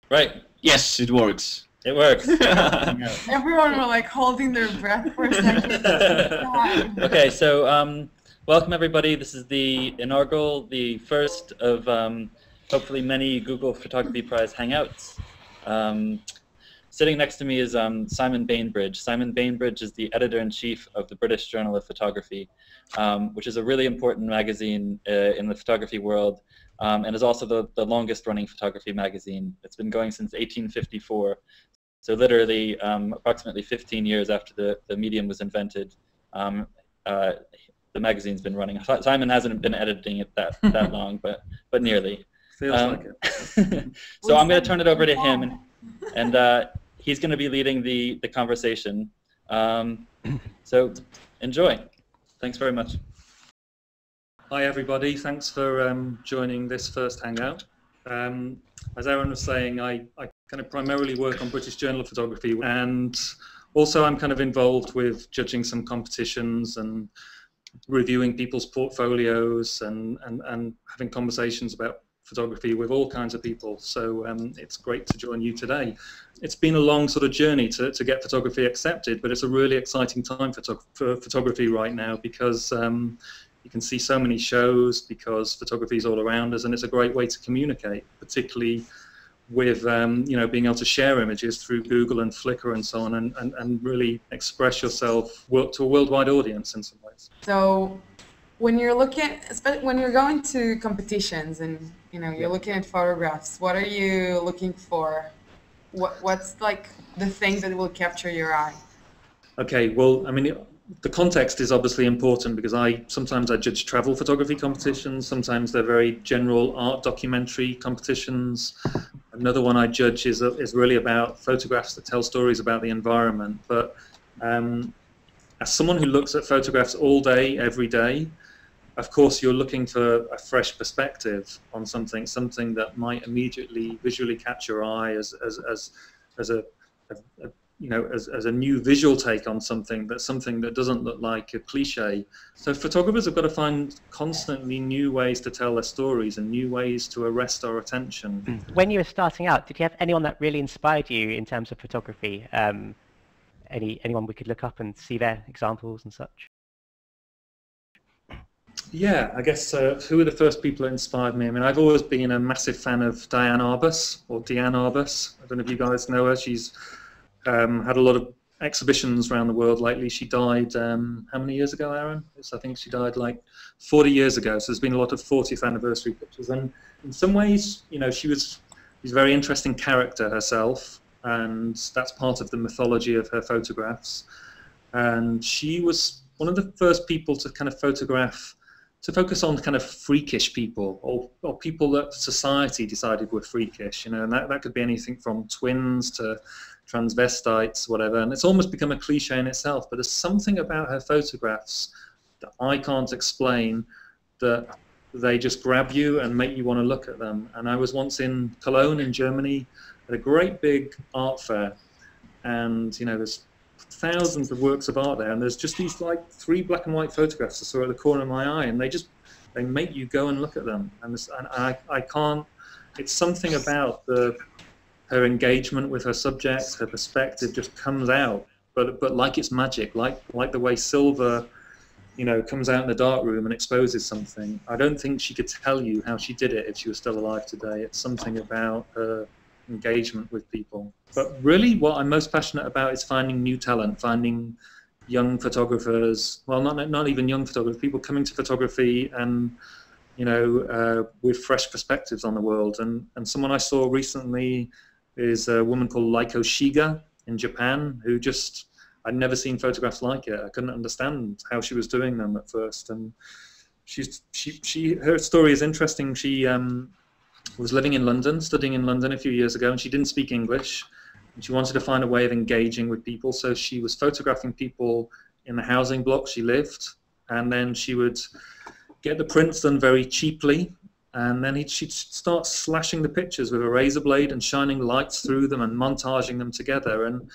Right. Yes, it works. It works. Everyone were like holding their breath for a second. Okay, so welcome everybody. This is the inaugural, the first of hopefully many Google Photography Prize Hangouts. Sitting next to me is Simon Bainbridge. Simon Bainbridge is the editor-in-chief of the British Journal of Photography, which is a really important magazine in the photography world, and is also the longest-running photography magazine. It's been going since 1854, so literally approximately 15 years after the medium was invented. The magazine's been running. Simon hasn't been editing it that long, but nearly. Feels like it. So I'm going to turn it over to him, and he's going to be leading the conversation. So enjoy. Thanks very much. Hi everybody, thanks for joining this first Hangout. As Aaron was saying, I kind of primarily work on British Journal of Photography, and also I'm kind of involved with judging some competitions and reviewing people's portfolios and having conversations about photography with all kinds of people. So it's great to join you today. It's been a long sort of journey to get photography accepted, but it's a really exciting time for photography right now because you can see so many shows, because photography is all around us, and it's a great way to communicate, particularly with being able to share images through Google and Flickr and so on, and really express yourself to a worldwide audience in some ways. So when you're going to competitions and you're looking at photographs, what are you looking for? What's like the thing that will capture your eye? Okay, well, I mean, the context is obviously important because sometimes I judge travel photography competitions, sometimes they're very general art documentary competitions. Another one I judge is really about photographs that tell stories about the environment. But as someone who looks at photographs all day, every day, of course you're looking for a fresh perspective on something that might immediately visually catch your eye as a new visual take on something that doesn't look like a cliche. So photographers have got to find constantly new ways to tell their stories and new ways to arrest our attention. When you were starting out, did you have anyone that really inspired you in terms of photography? Anyone we could look up and see their examples and such? Yeah, I guess who were the first people that inspired me? I mean, I've always been a massive fan of Diane Arbus, or Deanne Arbus. I don't know if you guys know her. She's had a lot of exhibitions around the world lately. She died, how many years ago, Aaron? I think she died like 40 years ago, so there's been a lot of 40th anniversary pictures. And in some ways, she's a very interesting character herself, and that's part of the mythology of her photographs. And she was one of the first people to kind of focus on kind of freakish people, or people that society decided were freakish, and that could be anything from twins to transvestites, whatever, and it's almost become a cliche in itself, but there's something about her photographs that I can't explain, that they just grab you and make you want to look at them. And I was once in Cologne in Germany at a great big art fair, and there's thousands of works of art there, and there's just these like 3 black and white photographs I saw at the corner of my eye, and they make you go and look at them, and I can't, it's something about her engagement with her subjects, her perspective just comes out, but like it's magic, like the way silver, comes out in the dark room and exposes something. I don't think she could tell you how she did it if she was still alive today. It's something about her engagement with people. But really what I'm most passionate about is finding new talent, finding young photographers, well, not even young photographers, people coming to photography and with fresh perspectives on the world. And someone I saw recently is a woman called Leiko Shiga in Japan, who I'd never seen photographs like it. I couldn't understand how she was doing them at first. And her story is interesting. She was living in London, studying in London a few years ago, and she didn't speak English. And she wanted to find a way of engaging with people, so she was photographing people in the housing block she lived, and then she would get the prints done very cheaply, and then she'd start slashing the pictures with a razor blade and shining lights through them and montaging them together. And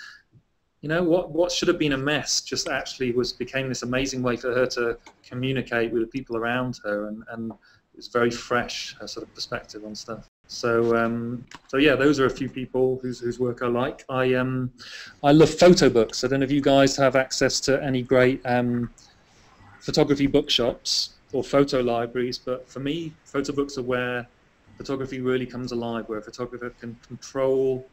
what should have been a mess just actually became this amazing way for her to communicate with the people around her, and it was very fresh, her sort of perspective on stuff. So yeah, those are a few people whose work I like. I love photo books. I don't know if you guys have access to any great photography bookshops or photo libraries, but for me, photo books are where photography really comes alive, where a photographer can control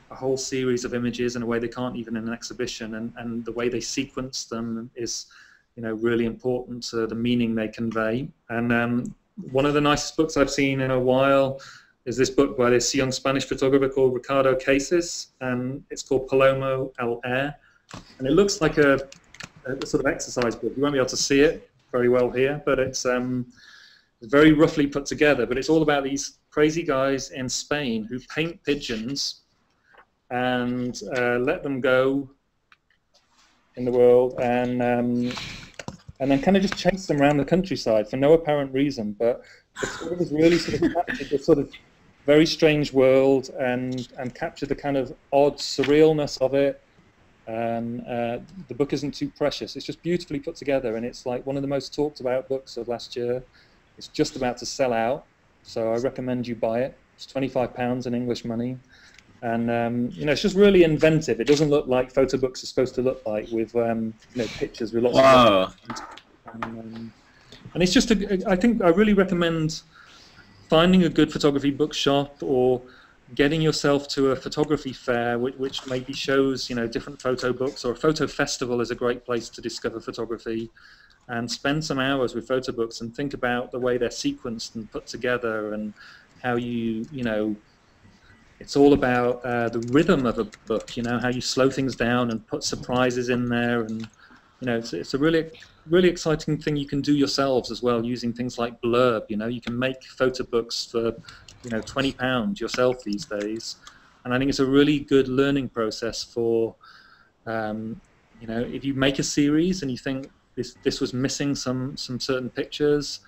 a whole series of images in a way they can't even in an exhibition, and the way they sequence them is, you know, really important to the meaning they convey. And one of the nicest books I've seen in a while is this book by this young Spanish photographer called Ricardo Cases, and it's called Palomo el Air, and it looks like a sort of exercise book. You won't be able to see it very well here, but it's very roughly put together, but it's all about these crazy guys in Spain who paint pigeons and let them go in the world, and then kind of just chase them around the countryside for no apparent reason. But the photographers really sort of captured the sort of very strange world and captured the kind of odd surrealness of it. And the book isn't too precious. It's just beautifully put together, and it's like one of the most talked about books of last year. It's just about to sell out, so I recommend you buy it. It's £25 in English money, and you know, it's just really inventive. It doesn't look like photo books are supposed to look like, with you know, pictures with lots of and it's just I think I really recommend finding a good photography bookshop or getting yourself to a photography fair which maybe shows, you know, different photo books, or a photo festival is a great place to discover photography, and spend some hours with photo books and think about the way they're sequenced and put together, and how you know, it's all about the rhythm of a book, you know, how you slow things down and put surprises in there, and you know, it's a really exciting thing you can do yourselves as well, using things like Blurb. You know, you can make photo books for, you know, £20 yourself these days, and I think it's a really good learning process for, you know, if you make a series and you think this was missing some certain pictures,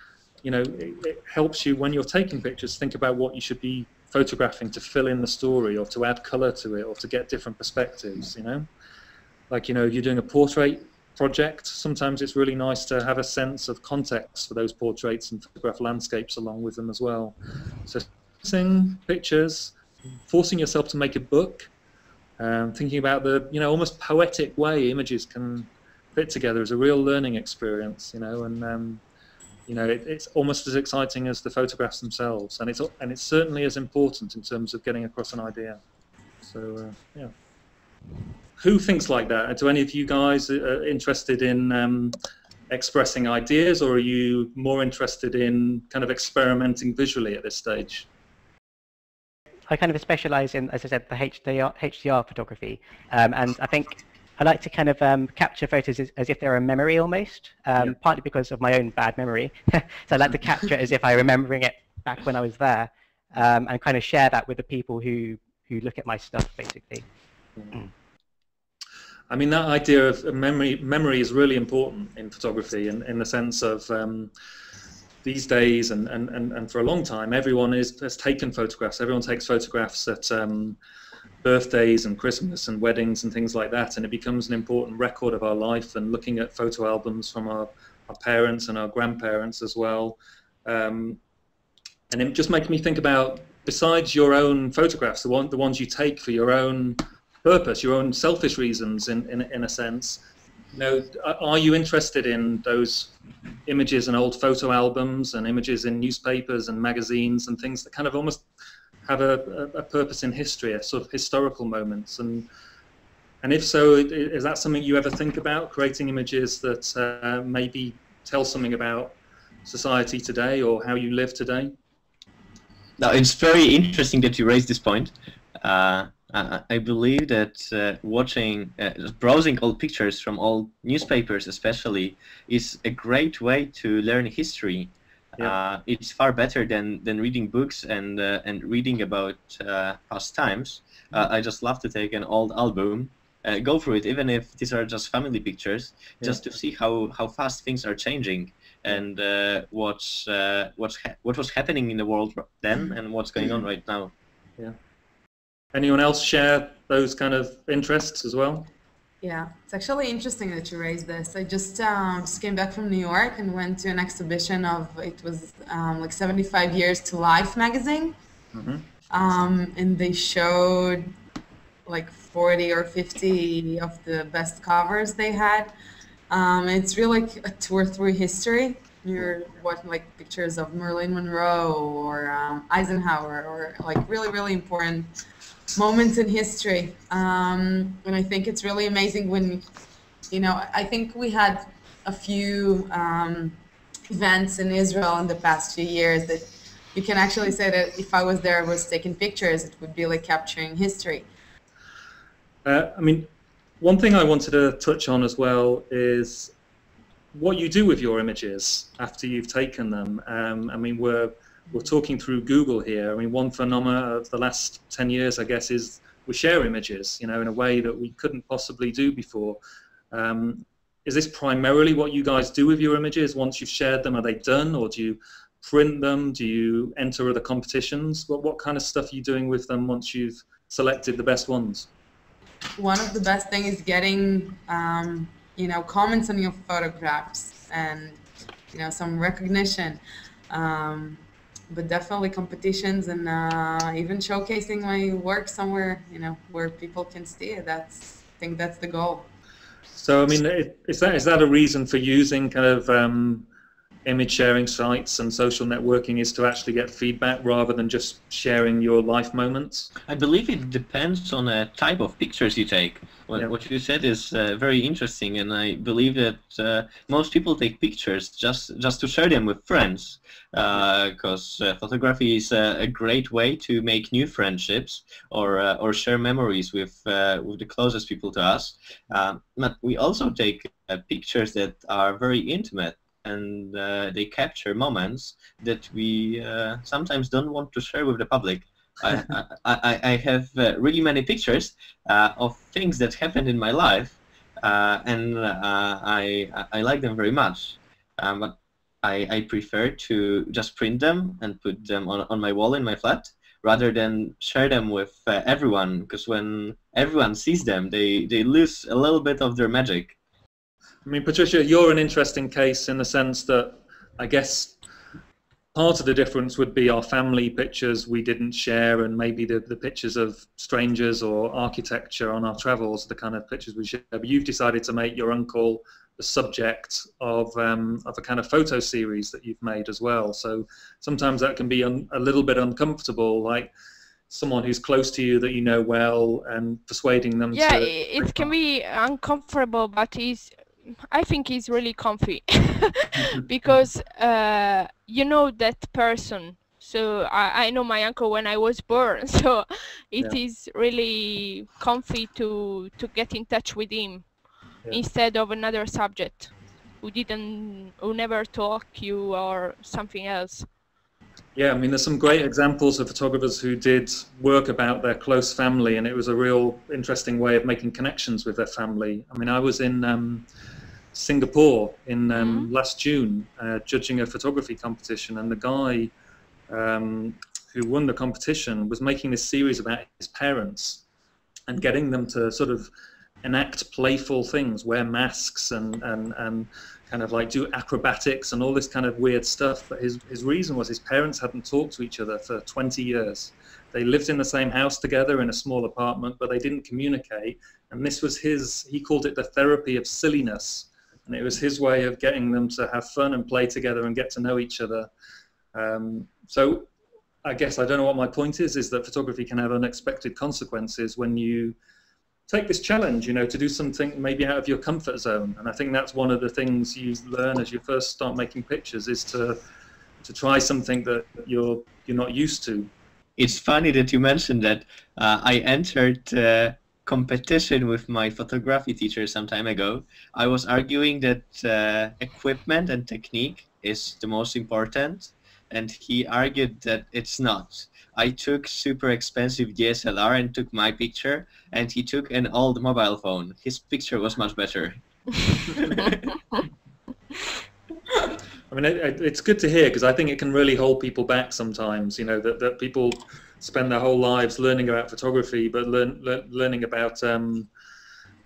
you know, it helps you when you're taking pictures think about what you should be photographing to fill in the story, or to add color to it, or to get different perspectives. You know, like, you know, if you're doing a portrait project, sometimes it's really nice to have a sense of context for those portraits and photograph landscapes along with them as well. So seeing pictures, forcing yourself to make a book, thinking about the, you know, almost poetic way images can fit together is a real learning experience, you know, and you know, it's almost as exciting as the photographs themselves, and it's certainly as important in terms of getting across an idea. So yeah. Who thinks like that? Do any of you guys interested in expressing ideas, or are you more interested in kind of experimenting visually at this stage? I kind of specialize in, as I said, the HDR photography, and I think I like to kind of capture photos as if they're a memory almost, partly because of my own bad memory. So I like to capture it as if I'm remembering it back when I was there, and kind of share that with the people who look at my stuff, basically. I mean, that idea of memory is really important in photography, in the sense of these days and for a long time, everyone has taken photographs. Everyone takes photographs at birthdays and Christmas and weddings and things like that, and it becomes an important record of our life. And looking at photo albums from our parents and our grandparents as well, and it just makes me think about, besides your own photographs, the ones you take for your own purpose, your own selfish reasons, in a sense, you know, are you interested in those images in old photo albums and images in newspapers and magazines and things that kind of almost have a purpose in history, a sort of historical moments? And if so, is that something you ever think about, creating images that maybe tell something about society today or how you live today? Now, it's very interesting that you raised this point. I believe that browsing old pictures from old newspapers especially is a great way to learn history. Yeah. It's far better than reading books and reading about past times. I just love to take an old album, go through it, even if these are just family pictures, just to see how fast things are changing, and what was happening in the world then and what's going on right now. Yeah. Anyone else share those kind of interests as well? Yeah, it's actually interesting that you raised this. I just came back from New York and went to an exhibition of, it was like 75 Years to Life magazine. And they showed like 40 or 50 of the best covers they had. It's really like a tour through history. You're watching like pictures of Marilyn Monroe or Eisenhower, or like really, really important moments in history. And I think it's really amazing when, I think we had a few events in Israel in the past few years that you can actually say that if I was there, I was taking pictures, it would be like capturing history. I mean, one thing I wanted to touch on as well is what you do with your images after you've taken them. I mean, we're talking through Google here. I mean, one phenomena of the last 10 years, I guess, is we share images, in a way that we couldn't possibly do before. Is this primarily what you guys do with your images? Once you've shared them, are they done, or do you print them? Do you enter other competitions? What kind of stuff are you doing with them once you've selected the best ones? One of the best things is getting, comments on your photographs and, some recognition. But definitely competitions and even showcasing my work somewhere, where people can see it. I think that's the goal. So, I mean, is that a reason for using kind of image sharing sites and social networking, is to actually get feedback rather than just sharing your life moments? I believe it depends on the type of pictures you take. What you said is very interesting, and I believe that most people take pictures just to share them with friends, because photography is a great way to make new friendships or share memories with the closest people to us. But we also take pictures that are very intimate, and they capture moments that we sometimes don't want to share with the public. I have really many pictures of things that happened in my life, and I like them very much. But I prefer to just print them and put them on my wall in my flat, rather than share them with everyone, because when everyone sees them, they lose a little bit of their magic. I mean, Patricia, you're an interesting case in the sense that I guess part of the difference would be our family pictures we didn't share, and maybe the pictures of strangers or architecture on our travels, the kind of pictures we share. But you've decided to make your uncle the subject of a kind of photo series that you've made as well. So sometimes that can be a little bit uncomfortable, like someone who's close to you that you know well, and persuading them to... Yeah, it can be uncomfortable, but I think he's really comfy because you know that person. So I know my uncle when I was born, so it is really comfy to get in touch with him instead of another subject who never talk you or something else. Yeah, I mean, there's some great examples of photographers who did work about their close family, and it was a real interesting way of making connections with their family. I mean, I was in Singapore in last June judging a photography competition, and the guy who won the competition was making this series about his parents and getting them to sort of enact playful things, wear masks and kind of like do acrobatics and all this kind of weird stuff. But his reason was his parents hadn't talked to each other for 20 years. They lived in the same house together in a small apartment, but they didn't communicate. And this was he called it the therapy of silliness. And it was his way of getting them to have fun and play together and get to know each other. So I guess I don't know what my point is that photography can have unexpected consequences when you take this challenge, to do something maybe out of your comfort zone. And I think that's one of the things you learn as you first start making pictures, is to try something that you're not used to. It's funny that you mentioned that. I entered competition with my photography teacher some time ago. I was arguing that equipment and technique is the most important, and he argued that it's not. I took super expensive DSLR and took my picture, and he took an old mobile phone. His picture was much better. I mean, it's good to hear, because I think it can really hold people back sometimes, that people spend their whole lives learning about photography, but learning about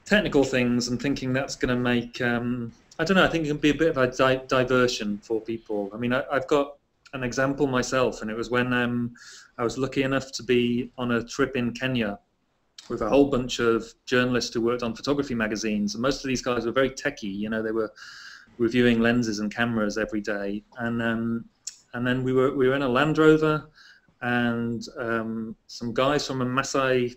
technical things and thinking that's going to make, I don't know, I think it can be a bit of a diversion for people. I mean, I've got an example myself, and it was when I was lucky enough to be on a trip in Kenya with a whole bunch of journalists who worked on photography magazines, and most of these guys were very techie. You know, they were reviewing lenses and cameras every day, and then we were in a Land Rover, and some guys from a Maasai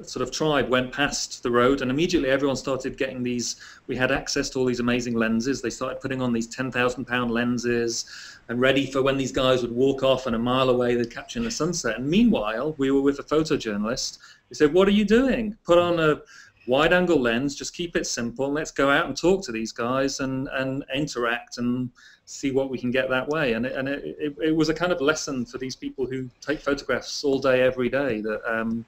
sort of tribe went past the road, and immediately everyone started getting these. We had access to all these amazing lenses. They started putting on these 10,000-pound lenses and ready for when these guys would walk off, and a mile away they'd capture in the sunset. And meanwhile, we were with a photojournalist. He said, "What are you doing? Put on a wide-angle lens, just keep it simple, let's go out and talk to these guys and interact and see what we can get that way." And it was a kind of lesson for these people who take photographs all day, every day, that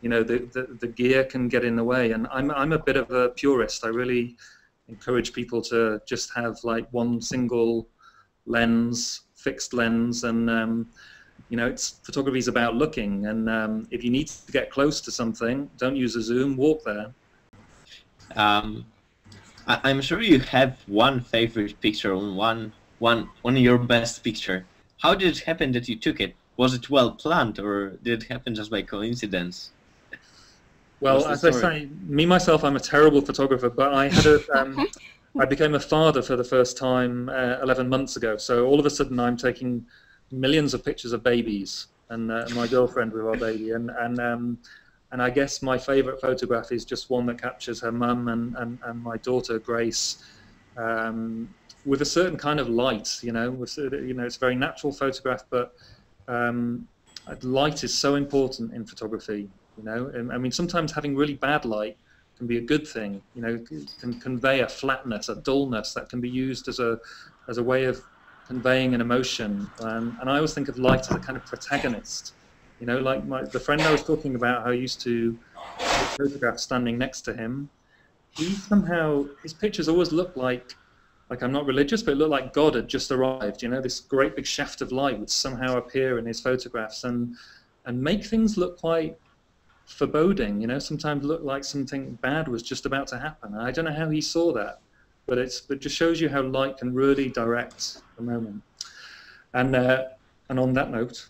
you know, the gear can get in the way. And I'm a bit of a purist. I really encourage people to just have like one single lens, fixed lens, and you know, photography is about looking, and if you need to get close to something, don't use a zoom, walk there. I'm sure you have one favorite picture, one of your best picture. How did it happen that you took it? Was it well planned, or did it happen just by coincidence? Well, as I say, myself, I'm a terrible photographer, but I had I became a father for the first time 11 months ago. So all of a sudden, I'm taking millions of pictures of babies, and my girlfriend with our baby, and I guess my favourite photograph is just one that captures her mum and my daughter Grace, with a certain kind of light. You know, it's a very natural photograph, but light is so important in photography. You know, and I mean, sometimes having really bad light can be a good thing. You know, can convey a flatness, a dullness that can be used as a way of conveying an emotion. And I always think of light as a kind of protagonist. You know, like the friend I was talking about, who I used to photograph standing next to him. His pictures always look like I'm not religious, but it looked like God had just arrived. You know, this great big shaft of light would somehow appear in his photographs and make things look quite foreboding, you know, sometimes look like something bad was just about to happen. I don't know how he saw that, but it just shows you how light can really direct the moment. And on that note,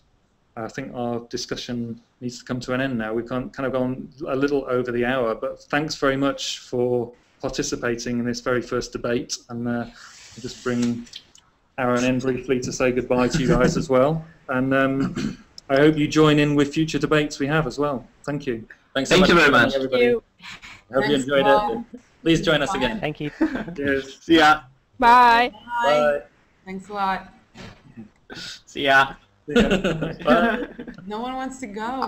I think our discussion needs to come to an end now. We've kind of gone a little over the hour, but thanks very much for participating in this very first debate. And I'll just bring Aaron in briefly to say goodbye to you guys as well. And I hope you join in with future debates we have as well. Thank you. Thanks so much. Thank you very much. Everybody. I hope you enjoyed it. Please join us again. Thank you. Yes. See ya. Bye. Bye. Thanks a lot. See ya. Bye. No one wants to go.